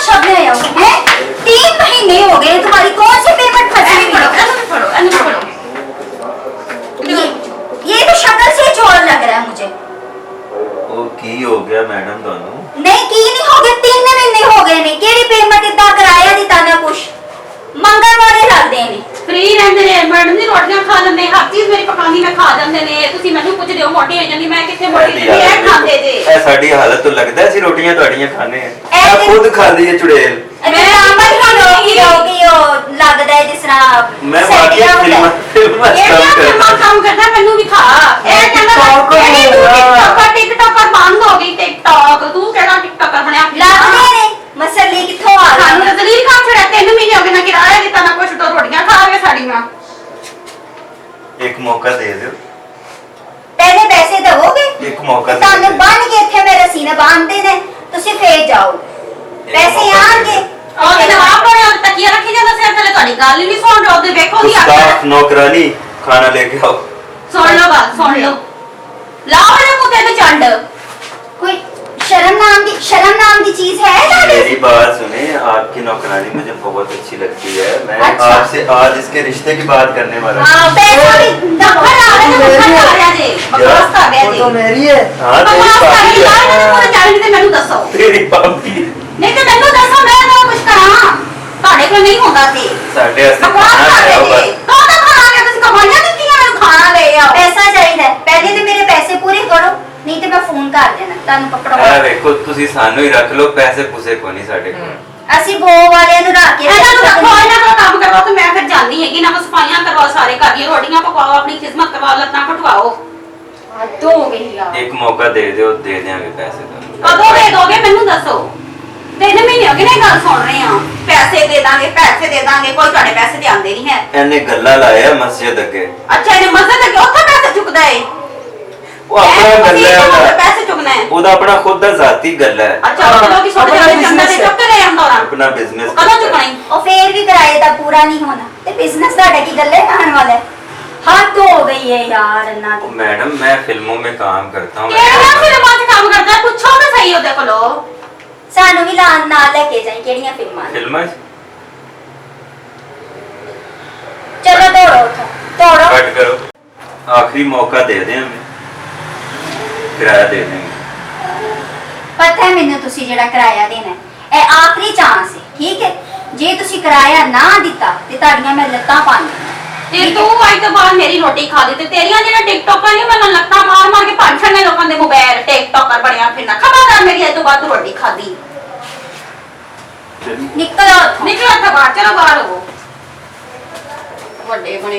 शब्द ले आओ हैं? 3 महीने हो गए तुम्हारी कौन सी पेमेंट फंसी हुई है? ये तो शक्ल से चोर लग रहा है मुझे। ओ की हो गया मैडम दोनों? नहीं की नहीं हो गए, 3 महीने हो गए ने केड़ी पेमेंट इतना कराया दी ताना कुछ मंगलवारे लग दे ने फ्री रहंदे ने मैडम जी रोटियां खा लेंदे हर चीज मेरी पकानी मैं खा ਜਾਂਦੇ ਨੇ ਤੁਸੀਂ ਮੈਨੂੰ ਪੁੱਛਦੇ ਹੋ ਮੋਟੀ ਹੋ ਜਾਂਦੀ ਮੈਂ ਕਿੱਥੇ ਮੋਟੀ ਨਹੀਂ ਇਹ ਖਾਂਦੇ ਜੇ ਇਹ ਸਾਡੀ ਹਾਲਤ ਤੋਂ ਲੱਗਦਾ ਸੀ ਰੋਟੀਆਂ ਤੁਹਾਡੀਆਂ ਖਾਣੇ ਆ ਖੁਦ ਖਾਂਦੀ ਹੈ ਚੁੜੇਲ मैं आमल ही लोगी लगदा है जिस तरह मैं बाकी फिल्म काम करता ਮੈਨੂੰ ਵੀ ਖਾ ਇਹ ਕਹਿੰਦਾ ਇਹ टिकटॉकर ਬੰਦ ਹੋ ਗਈ टिकटॉक ਤੂੰ ਕਿਹੜਾ टिकटॉकर ਬਣਿਆ लगदे ने मसले किथों आ गए ਸਾਨੂੰ ਦਲੀਲ ਕੰਮ ਛੜਾ 3 ਮਹੀਨੇ ਹੋ ਗਏ ਨਾ ਕਿਰਾਇਆ ਦਿੱਤਾ ਨਾ ਕੁਛ ਤੋਂ ਰੋਟੀਆਂ ਖਾ ਗਏ ਸਾਡੀਆਂ एक मौका दे दो पहले पैसे दोगे एक मौका दे ताने बन के इथे मेरे सीने बांधते ने तुसी फेर जाओ पैसे आएंगे और नवाब ने और तकिया रखी ਜਾਂਦਾ ਸਿਰ ਥੱਲੇ ਤੁਹਾਡੀ ਗੱਲ ਹੀ ਨਹੀਂ ਸੁਣ ਰਹੇ ਉਹਦੇ ਵੇਖੋ ਦੀ स्टाफ नौकरानी खाना लेके आओ ਸੁਣ ਲਓ ਬਾਤ ਸੁਣ ਲਓ ਲਾਓ ਨੇ ਮੁੱਦੇ ਤੇ ਚੰਡ कोई शर्म नाम की चीज है मेरी बात सुने आपकी नौकरानी मुझे बहुत अच्छी लगती है मैं अच्छा। आपसे आज इसके रिश्ते की बात करने वाला हूँ। हां पैसा भी दफर आ रहे ने दफर आ ਰਿਹਾ ਜੇ ਬਕਵਾਸ ਕਰ ਰਿਹਾ ਜੀ तो मेरी है हाँ तेरी ਬਕਵਾਸ ਕਰ भाभी ਰਿਹਾ है। ਇਹਨਾਂ ਨੂੰ ਜਾਣ ਤੇ ਮੈਨੂੰ ਦੱਸੋ तेरी भाभी ਨਹੀਂ ਤੇ ਮੈਨੂੰ ਦੱਸੋ ਮੈਂ ਨਾ ਕੁਝ ਕਰਾਂ ਤੁਹਾਡੇ ਕੋਲ ਨਹੀਂ ਹੁੰਦਾ ਸੀ साढ़े वास्ते ਬਕਵਾਸ खाना ਕਰ ले आओ ਰਹੇ बस ਜੀ ਤਾਂ ਖਾਣਾ ਕੇ ਤੁਸੀਂ ਕਮਾਈਆਂ ਦਿੱਤੀਆਂ ਮੈਨੂੰ ਖਾਣਾ ਲੈ ਆਓ पैसा चाहिए पहले तो मेरे पैसे पूरे करो नहीं तो मैं फोन कर देना तानु पकड़वा ਵੇਖੋ ਤੁਸੀਂ ਸਾਨੂੰ ਹੀ ਰੱਖ ਲਓ ਪੈਸੇ ਪੂਸੇ ਕੋ ਨਹੀਂ ਸਾਡੇ ਕੋਲ ਅਸੀਂ ਬੋ ਵਾਲਿਆਂ ਨੂੰ ਰੱਖ ਕੇ ਇਹਨਾਂ ਨੂੰ ਰੱਖੋ ਇਹਨਾਂ ਦਾ ਕੰਮ ਕਰਵਾਓ ਤੇ ਮੈਂ ਫਿਰ ਜਾਂਦੀ ਹੈਗੀ ਨਾ ਸਫਾਈਆਂ ਕਰਵਾਓ ਸਾਰੇ ਘਰ ਦੀਆਂ ਰੋਟੀਆਂ ਪਕਾਓ ਆਪਣੀ ਖਿਦਮਤ ਕਰਵਾਓ ਲੱਤਾਂ ਘਟਵਾਓ ਹੱਦ ਹੋ ਗਈ ਯਾਰ ਇੱਕ ਮੌਕਾ ਦੇ ਦਿਓ ਦੇ ਦਿਆਂਗੇ ਪੈਸੇ ਤੁਹਾਨੂੰ ਕਦੋਂ ਦੇ ਦੋਗੇ ਮੈਨੂੰ ਦੱਸੋ 3 ਮਹੀਨੇ ਹੋ ਗਏ ਨੇ ਗੱਲ ਸੁਣ ਰਹੇ ਆ ਪੈਸੇ ਦੇ ਦਾਂਗੇ ਕੋਈ ਤੁਹਾਡੇ ਪੈਸੇ ਤੇ ਆਉਂਦੇ ਨਹੀਂ ਹੈ ਇਹਨੇ ਗੱਲਾਂ ਲਾਇਆ ਮਸਜਿਦ ਅੱਗੇ ਅੱਛਾ ਇਹਨੇ ਮਸਜਿਦ ਅੱਗੇ ਉੱਥੇ ਪੈਸੇ ਚੁੱਕਦਾ ਏ ਉਹ ਆਪਣਾ ਗੱਲ ਹੈ ਉਹਦਾ। ਪੈਸੇ ਚੁੱਕਣਾ ਹੈ ਉਹਦਾ ਆਪਣਾ ਖੁਦ ਦਾ ਜ਼ਾਤੀ ਗੱਲ ਹੈ ਅੱਛਾ ਉਹ ਲੋਕੀ ਛੋਟੇ ਛੋਟੇ ਚੰਦਾ ਦੇ ਚੁੱਕ ਕੇ ਲੈ ਆਉਂਦਾ ਉਹਨਾਂ ਆਪਣਾ ਬਿਜ਼ਨਸ ਕਦੋਂ ਚੁੱਕਣਾ ਈ और फिर भी किराए का पूरा नहीं होना ते बिजनेस ਤੁਹਾਡਾ ਕੀ ਗੱਲੇ ਆਉਣ ਵਾਲਾ है हद हो गई है यार अन्ना दी मैडम मैं फिल्मों में काम करता हूँ ਕਿਹੜਾ ਫਿਲਮਾਂ 'ਚ ਕੰਮ ਕਰਦਾ ਪੁੱਛੋ ਤਾਂ ਸਹੀ ਉਹਦੇ ਕੋਲੋਂ ਸਾਨੂੰ ਵੀ ਨਾਲ ਲੈ ਕੇ ਜਾਈ ਕਿਹੜੀਆਂ ਫਿਲਮਾਂ ਨੇ फिल्म ਚਲੋ दौड़ो कट करो आखिरी मौका दे दें हमें किराया दे देंगे ਪਤਾ ਹੈ ਮੈਨੂੰ ਤੁਸੀਂ ਜਿਹੜਾ ਕਿਰਾਇਆ ਦੇਣਾ ਹੈ ਇਹ ਆਖਰੀ ਚਾਂਸ ਹੈ ਠੀਕ ਹੈ ਜੇ ਤੁਸੀਂ ਕਿਰਾਇਆ ਨਾ ਦਿੱਤਾ ਤੇ ਤੁਹਾਡੀਆਂ ਮੈਂ ਲੱਤਾਂ ਪਾਣੀ ਤੇ ਤੂੰ ਅੱਜ ਤੋਂ ਬਾਅਦ ਮੇਰੀ ਰੋਟੀ ਖਾ ਦੇ ਤੇ ਤੇਰੀਆਂ ਜਿਹੜਾ ਟਿਕਟੋਕਾਂ ਨੇ ਮੈਨੂੰ ਲੱਤਾਂ ਮਾਰ ਕੇ ਭੰਨ ਛੱਡਨੇ ਲੋਕਾਂ ਦੇ ਮੋਬਾਈਲ ਟਿਕਟੋਕਰ ਬਣਿਆ ਫਿਰਨਾ ਖਬਰਦਾਰ ਮੇਰੀ ਅੱਜ ਤੋਂ ਬਾਅਦ ਤੂੰ ਰੋਟੀ ਖਾਦੀ ਨਿਕਲੋ ਨਿਕਲ ਇੱਥੋਂ ਬਾਹਰ ਚਲੋ ਬਾਹਰ ਹੋ ਵੱਡੇ ਬਣੇ